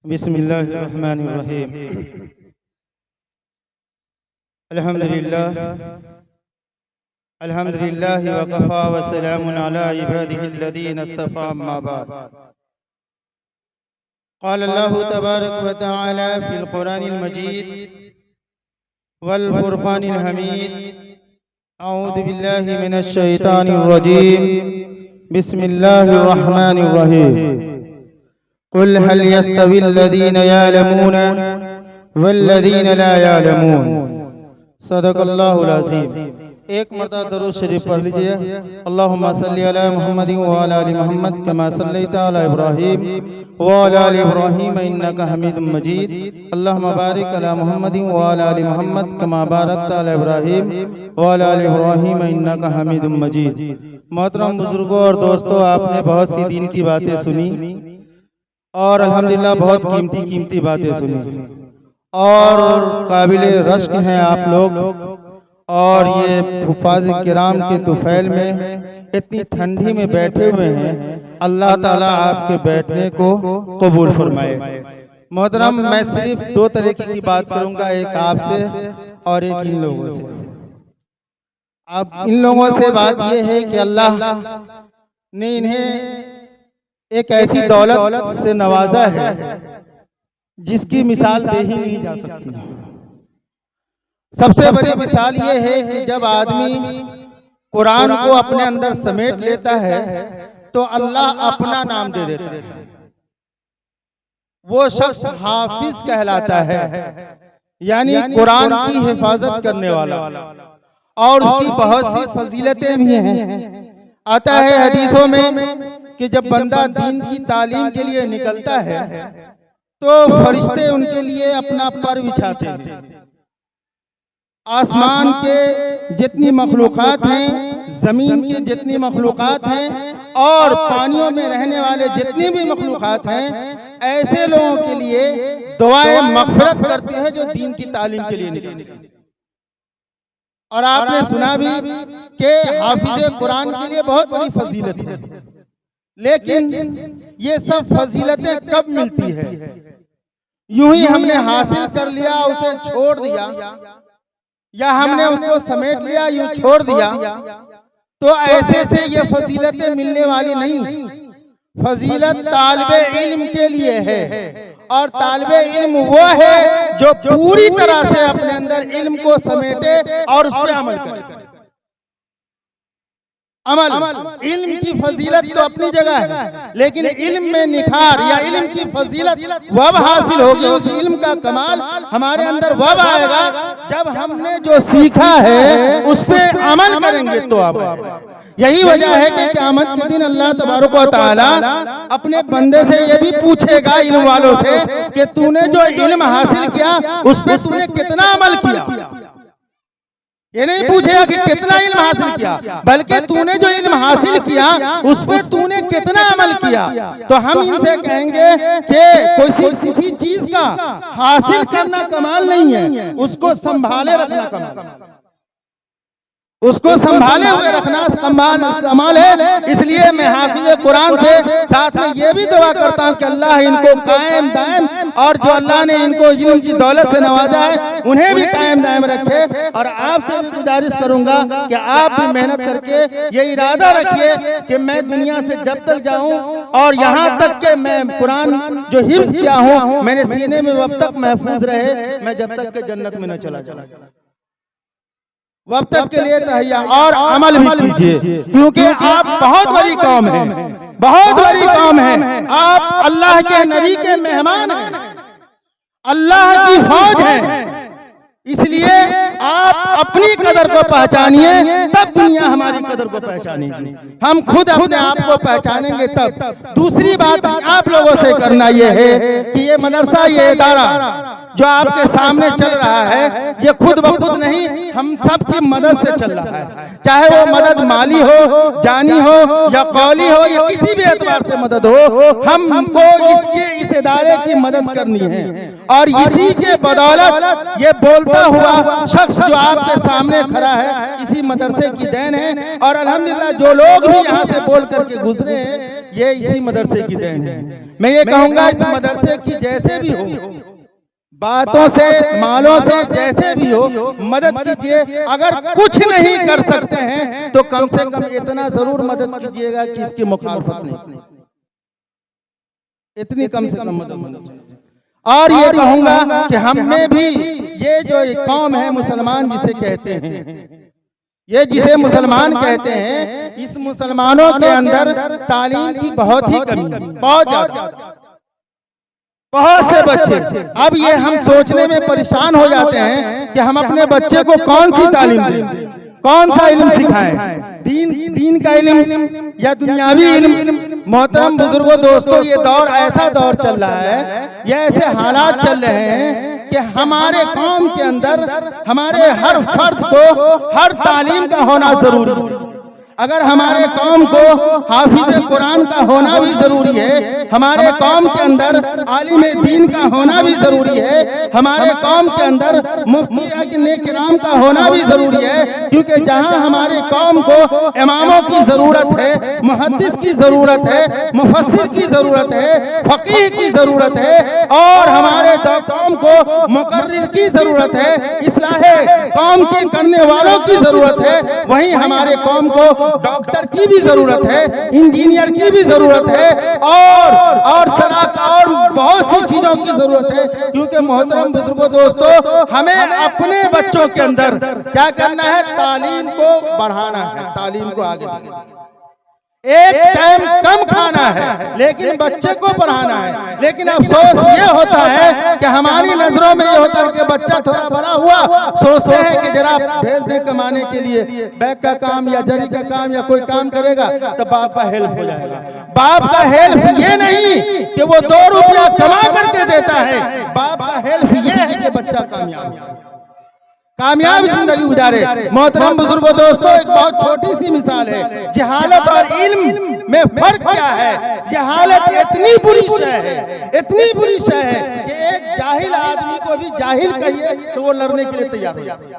बिस्मिल्लाहिर्रहमानिर्रहीम। अल्हम्दुलिल्लाह वकफ़ा वस्सलामुन अला इबादिहिल्लज़ीना इस्तफ़ा अम्मा बाद। क़ाल अल्लाहु तबारक व तआला फ़िल क़ुरानिल मजीद वल फ़ुरक़ानिल हमीद। अऊज़ु बिल्लाहि मिनश शैतानिर रजीम। बिस्मिल्लाहिर रहमानिर रहीम। कुल हल यस्तविल्लज़ीना यअलमून वल्लज़ीना ला यअलमून। सदक़ल्लाहुल अज़ीम। एक मरतबा दरूद शरीफ पढ़ लीजिए। अल्लाहुम्मा सल्लि अला मुहम्मदिन व अला आलि मुहम्मद कमा सल्लैता अला इब्राहीम व अला आलि इब्राहीम इन्नका हमीदुम मजीद। अल्लाहुम्मा बारिक अला मुहम्मदिन व अला आलि मुहम्मद कमा बारकता अला इब्राहीम व अला आलि इब्राहीम इन्नका हमीदुम मजीद। मोहतरम बुजुर्गों और दोस्तों, आपने बहुत सी दीन की बातें सुनी और अल्हम्दुलिल्लाह बहुत कीमती बातें सुनी और काबिल रश्क हैं आप लोग। और ये हुफ़ाज़ किराम के तुफ़ैल में इतनी ठंडी में बैठे हुए हैं, अल्लाह ताला आपके बैठने को कबूल फरमाए। मोहतरम, मैं सिर्फ दो तरीके की बात करूंगा, एक आपसे और एक इन लोगों से। अब इन लोगों से बात ये है कि अल्लाह ने इन्हें एक ऐसी दौलत से नवाजा है जिसकी मिसाल दे ही नहीं जा सकती। सबसे बड़ी मिसाल ये है कि जब आदमी कुरान को अपने अंदर समेट लेता है तो अल्लाह अपना नाम दे देता है। वो शख्स हाफिज कहलाता है, यानी कुरान की हिफाजत करने वाला। और उसकी बहुत सी फजीलतें भी हैं। आता है हदीसों में कि जब बंदा दीन की तालीम के लिए निकलता है तो फरिश्ते उनके लिए अपना पर बिछाते हैं। आसमान के जितनी मखलूकात हैं, जमीन के जितनी मखलूकात हैं और पानियों में रहने वाले जितनी भी मखलूकात हैं, ऐसे लोगों के लिए दुआए मग़फ़िरत करते हैं जो दीन की तालीम के लिए निकलते हैं। और आपने सुना भी कि हाफिज़े कुरान के लिए बहुत बड़ी फजीलत है। लेकिन ये सब फजीलतें कब मिलती है? यूं ही हमने हासिल कर लिया, उसे छोड़ दिया, या हमने उसको समेट लिया यूं छोड़ दिया, तो ऐसे से ये फजीलतें मिलने वाली नहीं। फजीलत तालिबे इल्म के लिए है, और तालिबे इल्म वो है जो पूरी तरह से अपने अंदर इल्म को समेटे और उस पर अमल करे। इल्म की फजीलत तो अपनी जगह है, लेकिन इल्म में निखार या इल्म की फजीलत वब हासिल होगी, उस इल्म का कमाल हमारे अंदर वब आएगा जब हमने जो सीखा है उस पे अमल करेंगे तो अब यही वजह है कि क़यामत के दिन अल्लाह तबारक व तआला अपने बंदे से ये भी पूछेगा, इल्म वालों से, कि तूने जो इल्म हासिल किया उस पे तूने कितना अमल किया। ये नहीं पूछेगा कि कितना इल्म हासिल किया, बल्कि तूने जो इल्म हासिल किया उस पर तूने कितना अमल किया। तो हम इनसे कहेंगे कि किसी चीज का हासिल करना कमाल नहीं है, उसको संभाले रखना कमाल, उसको संभाले हुए रखना कमाल है। इसलिए मैं हाफिज़े कुरान से साथ में ये भी दुआ करता हूँ कि अल्लाह इनको कायम दायम, और जो अल्लाह ने इनको इल्म की दौलत से नवाजा है उन्हें भी कायम दायम रखे। और आपसे भी गुजारिश करूंगा कि आप भी मेहनत करके ये इरादा रखिए कि मैं दुनिया से जब तक जाऊं और यहाँ तक के मैं कुरान जो हिफ्ज़ किया हूँ मेरे सीने में वब तक महफूज रहे, मैं जब तक के जन्नत में न चला जाऊं, वब तक के लिए तैयार। और अमल भी कीजिए, क्योंकि आप बहुत बड़ी कौम है, बहुत बड़ी कौम है। आप अल्लाह के नबी के मेहमान हैं, अल्लाह की फौज है। इसलिए आप अपनी कदर को पहचानिए, तब दुनिया हमारी कदर को पहचानेगी। हम खुद अपने आप को पहचानेंगे तब। दूसरी बात आप लोगों से करना यह है कि ये मदरसा, ये इदारा जो आपके सामने चल रहा है, ये खुद ब खुद नहीं, हम सब की मदद से चल रहा है। चाहे वो मदद माली हो, जानी हो या कौली हो, या किसी भी एतबार से मदद हो, हमको इस इदारे की मदद करनी है। और इसी के बदौलत ये बोलता हुआ शख्स जो आपके सामने खड़ा है, इसी मदरसे की देन है। और अल्हम्दुलिल्लाह जो लोग भी यहाँ से बोल करके गुजरे हैं ये इसी मदरसे की देन है। मैं ये कहूंगा इस मदरसे की जैसे भी हो, बातों से मालों से जैसे भी हो मदद कीजिए। अगर कुछ नहीं कर सकते हैं तो कम से कम इतना जरूर मदद कीजिएगा कि इसकी मुखालफत नहीं, इतनी कम से कम मदद होनी चाहिए। और ये कहूंगा कि हम में भी ये जो कौम है मुसलमान जिसे कहते हैं, ये जिसे मुसलमान कहते हैं, इस मुसलमानों के अंदर तालीम की बहुत ही कमी है, बहुत ज्यादा। बहुत से बच्चे अब ये हम सोचने में परेशान हो जाते हैं कि हम अपने बच्चे को कौन सी तालीम दें, कौन सा इल्म सिखाएं, दीन का इल्म या दुनियावी इल्म। मोहतरम बुजुर्गों दोस्तों, ये दौर ऐसा दौर चल रहा है, ये ऐसे हालात चल रहे हैं कि हमारे कौम के अंदर हमारे हर फर्द को हर तालीम का होना जरूरी है। अगर हमारे कौम को हाफिज कुरान का होना भी जरूरी है, हमारे कौम के अंदर आलिम दीन का होना भी जरूरी है, हमारे कौम के अंदर मुफ्ती किराम का होना भी जरूरी है, क्योंकि जहां हमारे कौम को इमामों की जरूरत है, मुहद्दिस की जरूरत है, मुफस्सिर की जरूरत है, फकीह की जरूरत है, और हमारे कौम को मुकर्रिर की जरूरत है, इस्लाह कौम के करने वालों की जरूरत है, वहीं हमारे कौम को डॉक्टर की भी जरूरत है, इंजीनियर की भी जरूरत है, और सलाहकार बहुत सी चीजों की जरूरत है। क्योंकि मोहतरम बुजुर्गों दोस्तों, हमें अपने बच्चों के अंदर क्या करना है, तालीम को बढ़ाना है, तालीम को आगे बढ़ाना है। एक टाइम कम खाना है लेकिन बच्चे को पढ़ाना है। लेकिन अफसोस ये होता है कि हमारी नजरों में ये होता है कि बच्चा थोड़ा बड़ा हुआ, सोचते हैं कि जरा भेज दे कमाने के लिए, बैग का काम या जरी का काम या कोई काम करेगा तो बाप का हेल्प हो जाएगा। बाप का हेल्प ये नहीं कि वो 2 रुपया कमा करके देता है, बाप का हेल्प ये है कि बच्चा कामयाब जिंदगी गुजारे। मोहतरम बुजुर्गों दोस्तों, एक बहुत छोटी सी मिसाल है, जहालत और इल्म में फर्क क्या है। जहालत इतनी बुरी शय है, इतनी बुरी शय है कि एक जाहिल आदमी को भी जाहिल कहिए तो वो लड़ने के लिए तैयार हो जाता है।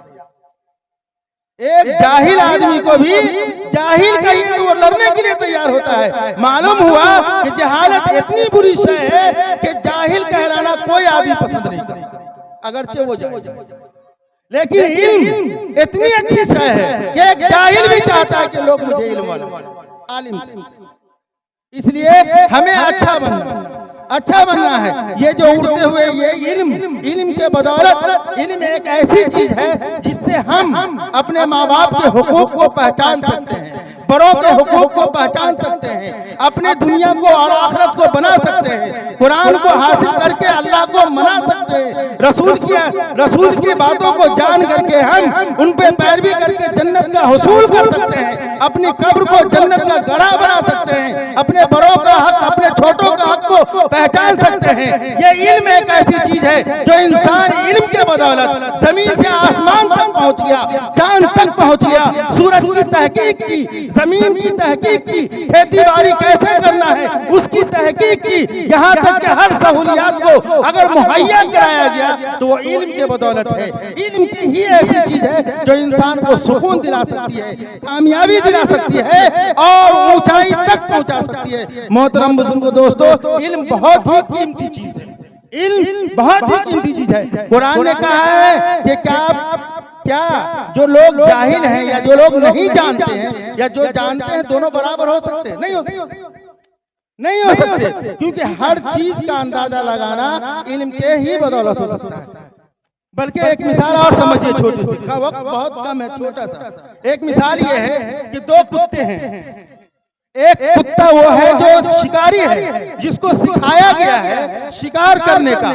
एक जाहिल आदमी को भी जाहिल कहिए तो वो लड़ने के लिए तैयार होता है। मालूम हुआ कि जहालत इतनी बुरी शय है कि जाहिल कहलाना कोई आदमी पसंद नहीं करता, अगरचे वो जाहिल। लेकिन इल्म इतनी अच्छी शय है कि एक जाहिल भी चाहता है कि लोग मुझे इल्म वाला आलिम। इसलिए हमें अच्छा बनना है। ये जो उड़ते हुए ये इल्म के बदौलत, इल्म एक ऐसी चीज है जिससे हम अपने माँ बाप के हुकूक को पहचान सकते हैं, बड़ों के हुकूक को पहचान सकते हैं, अपने दुनिया को और आखिरत को बना सकते हैं, कुरान को हासिल करके अल्लाह को मना सकते हैं, रसूल की बातों को जान करके हम उन पे पैरवी करके जन्नत का हुसूल कर सकते हैं, अपनी कब्र को जन्नत का गढ़ा बना सकते हैं, अपने बड़ों का हक, अपने छोटों का हक को पहचान सकते हैं। ये इल्म एक ऐसी चीज है जो इंसान इल्म के बदौलत जमीन से आसमान तक पहुंच गया, चांद तक पहुंच गया, सूरज की तहकीक की, जमीन की तहकीक की, खेती बाड़ी कैसे करना है उसकी तहकीक की, यहाँ तक कि हर सहूलियात को अगर मुहैया कराया गया तो वो इल्म के बदौलत है। इल्म की ही ऐसी चीज है जो इंसान को सुकून दिला सकती है, कामयाबी दिला सकती है और ऊंचाई तक पहुंचा सकती है। मोहतरम बुजुर्गों दोस्तों, इल्म बहुत ही कीमती चीज है, इल्म बहुत ही कीमती चीज है। कुरान ने कहा है कि क्या जो लोग जाहिल हैं या जो लोग नहीं जानते हैं या जो जानते हैं दोनों बराबर हो सकते हैं? नहीं हो सकते, क्योंकि हर चीज का अंदाजा लगाना इल्म के ही बदौलत हो सकता है। बल्कि एक मिसाल और समझिए, छोटी सी, का वक्त बहुत कम है, छोटा सा एक मिसाल ये है कि 2 कुत्ते हैं। एक कुत्ता वो है जो शिकारी है, जिसको सिखाया गया है शिकार करने का,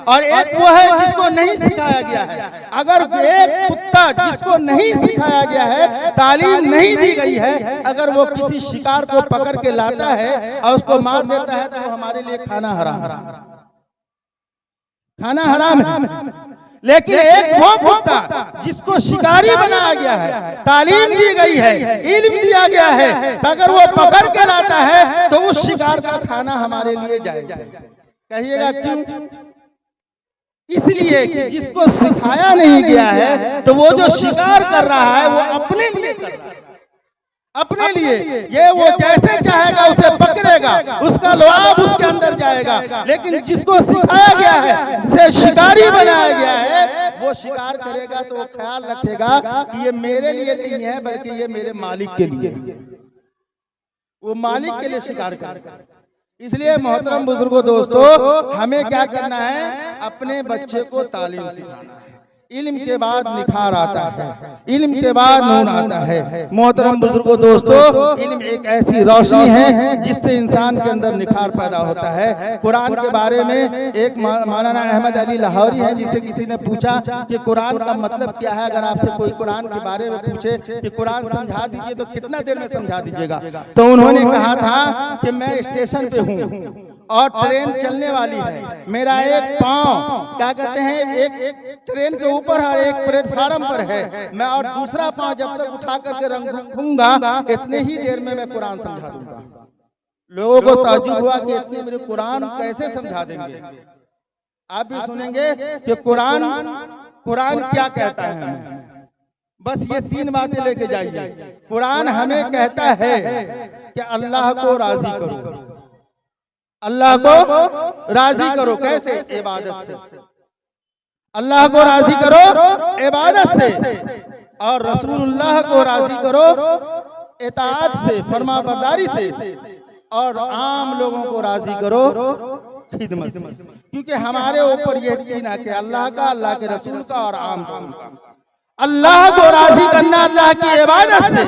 और एक वो है जिसको नहीं सिखाया गया है। अगर एक कुत्ता जिसको नहीं सिखाया गया है, तालीम नहीं दी गई है, अगर वो किसी शिकार को पकड़ के लाता है और उसको मार देता है तो हमारे लिए खाना हराम है। लेकिन एक वो कुत्ता जिसको शिकारी बनाया गया है, तालीम दी गई है, इल्म दिया गया है, अगर वो पकड़ के लाता है तो उस शिकार का खाना हमारे लिए जायज है। कहिएगा क्यों? इसलिए कि जिसको सिखाया नहीं गया है तो वो जो शिकार कर रहा है वो अपने लिए कर रहा है, अपने लिए। ये वो जैसे चाहेगा उसे पकड़ेगा, उसका लुआब उसके अंदर जाएगा। लेकिन जिसको सिखाया गया है, जिसे शिकारी बनाया गया है, वो शिकार करेगा तो वो ख्याल रखेगा कि ये मेरे लिए नहीं है बल्कि ये मेरे मालिक के लिए, वो मालिक के लिए शिकार करेगा। इसलिए मोहतरम बुजुर्गों, दोस्तों, हमें क्या करना है? अपने बच्चे को तालीम सिखाना है। इल्म के बाद निखार आता है, इल्म के बाद नूर आता है। मोहतरम बुजुर्गों, दोस्तों, इल्म एक ऐसी रोशनी है जिससे इंसान के अंदर निखार पैदा होता है। कुरान के बारे में एक मौलाना अहमद अली लाहौरी है, जिसे किसी ने पूछा कि कुरान का मतलब क्या है। अगर आपसे कोई कुरान के बारे में पूछे कि कुरान समझा दीजिए तो कितना देर में समझा दीजिएगा? तो उन्होंने कहा था कि मैं स्टेशन पे हूँ और ट्रेन चलने वाली है, मेरा एक पाँव क्या कहते हैं, एक ट्रेन के ऊपर और एक प्लेटफार्म पर है, मैं और दूसरा पाँव जब तक उठा करके रखूंगा इतने ही देर में मैं कुरान समझा दूंगा। लोगों को ताज्जुब हुआ कि इतने मेरे कुरान कैसे समझा देंगे। आप भी सुनेंगे कि कुरान क्या कहता है। बस ये 3 बातें लेके जाइए। कुरान हमें कहता है कि अल्लाह को राजी करो, अल्लाह को राजी करो। कैसे? इबादत से। अल्लाह को राजी करो इबादत से, और रसूलुल्लाह को राजी करो इताअत से, फरमाबरदारी से, और आम लोगों को राजी करो खिदमत से। क्योंकि हमारे ऊपर यह यकीन है कि अल्लाह का, अल्लाह के रसूल का और आम लोगों का। अल्लाह को राजी करना अल्लाह की इबादत से,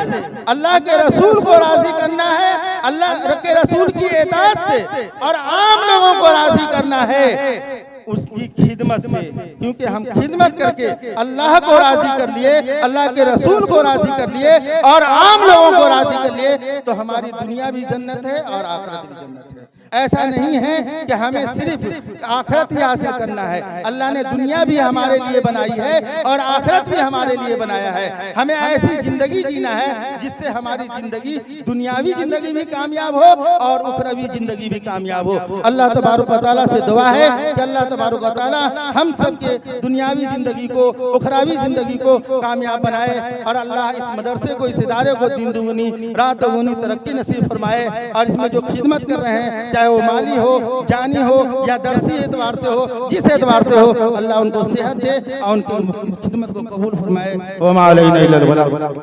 अल्लाह के रसूल को राजी करना है अल्लाह के रसूल की इताअत से, और आम लोगों को राजी करना है उसकी खिदमत से। क्योंकि हम खिदमत करके अल्लाह को राजी कर लिए, अल्लाह के रसूल को राजी कर लिए और आम लोगों को राजी कर लिए, तो हमारी दुनिया भी जन्नत है और आखिरत भी जन्नत है। ऐसा नहीं है कि हमें सिर्फ आखिरत ही हासिल करना है। अल्लाह ने दुनिया भी हमारे लिए बनाई है और आखिरत भी हमारे लिए बनाया है। हमें ऐसी जिंदगी जीना है जिससे हमारी जिंदगी, दुनियावी जिंदगी भी कामयाब हो और उखरवी जिंदगी भी कामयाब हो। अल्लाह तबारक व तआला से दुआ है कि अल्लाह तबारक व तआला हम सब के दुनियावी जिंदगी को, उखरावी जिंदगी को कामयाब बनाए, और अल्लाह इस मदरसे को, इस इदारे को दिन दुगनी रात दुगनी तरक्की नसीब फरमाए। और इसमें जो खिदमत कर रहे हैं, चाहे वो माली हो, जानी हो या दरसी एतबार से हो, जिस एतबार से हो, अल्लाह उनको सेहत दे और उनकी इस खिदमत को कबूल फरमाए। व मा अलैना इल्लल बलाग।